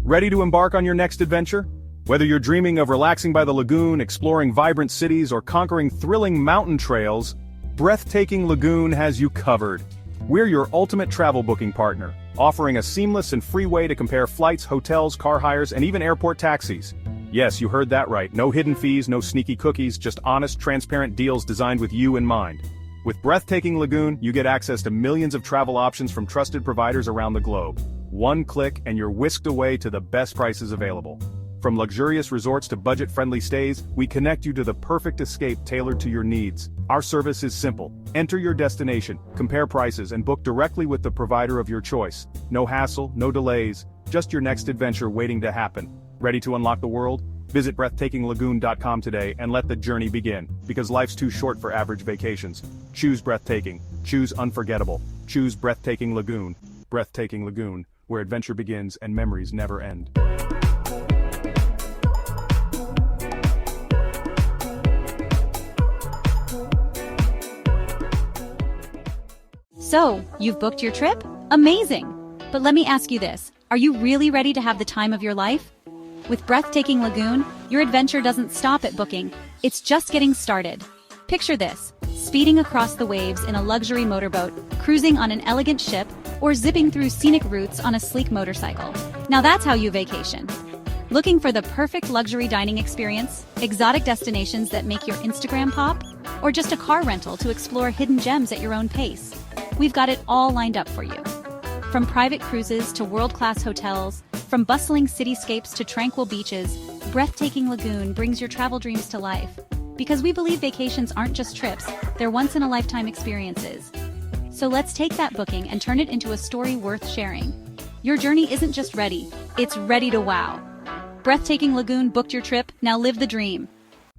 Ready to embark on your next adventure? Whether you're dreaming of relaxing by the lagoon, exploring vibrant cities, or conquering thrilling mountain trails, Breathtaking Lagoon has you covered. We're your ultimate travel booking partner, offering a seamless and free way to compare flights, hotels, car hires, and even airport taxis. Yes, you heard that right. No hidden fees, no sneaky cookies, just honest, transparent deals designed with you in mind. With Breathtaking Lagoon, you get access to millions of travel options from trusted providers around the globe. One click and you're whisked away to the best prices available. From luxurious resorts to budget-friendly stays, we connect you to the perfect escape tailored to your needs. Our service is simple. Enter your destination, compare prices, and book directly with the provider of your choice. No hassle, no delays, just your next adventure waiting to happen. Ready to unlock the world? Visit breathtakinglagoon.com today and let the journey begin, because life's too short for average vacations. Choose breathtaking. Choose unforgettable. Choose Breathtaking Lagoon. Breathtaking Lagoon, where adventure begins and memories never end. So, you've booked your trip? Amazing! But let me ask you this, are you really ready to have the time of your life? With Breathtaking Lagoon, your adventure doesn't stop at booking, it's just getting started. Picture this, speeding across the waves in a luxury motorboat, cruising on an elegant ship, or zipping through scenic routes on a sleek motorcycle. Now that's how you vacation. Looking for the perfect luxury dining experience, exotic destinations that make your Instagram pop, or just a car rental to explore hidden gems at your own pace? We've got it all lined up for you. From private cruises to world-class hotels, from bustling cityscapes to tranquil beaches, Breathtaking Lagoon brings your travel dreams to life. Because we believe vacations aren't just trips, they're once-in-a-lifetime experiences. So let's take that booking and turn it into a story worth sharing. Your journey isn't just ready, it's ready to wow. Breathtaking Lagoon booked your trip, now live the dream.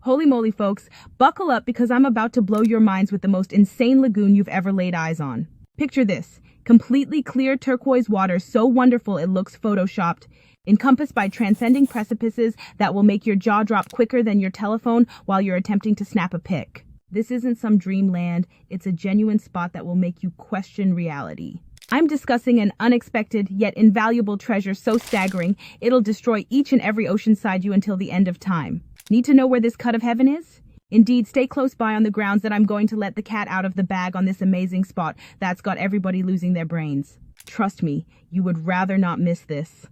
Holy moly, folks, buckle up because I'm about to blow your minds with the most insane lagoon you've ever laid eyes on. Picture this, completely clear turquoise water so wonderful it looks photoshopped, encompassed by transcending precipices that will make your jaw drop quicker than your telephone while you're attempting to snap a pic. This isn't some dreamland, it's a genuine spot that will make you question reality. I'm discussing an unexpected yet invaluable treasure so staggering, it'll destroy each and every oceanside you until the end of time. Need to know where this cut of heaven is? Indeed, stay close by on the grounds that I'm going to let the cat out of the bag on this amazing spot that's got everybody losing their brains. Trust me, you would rather not miss this.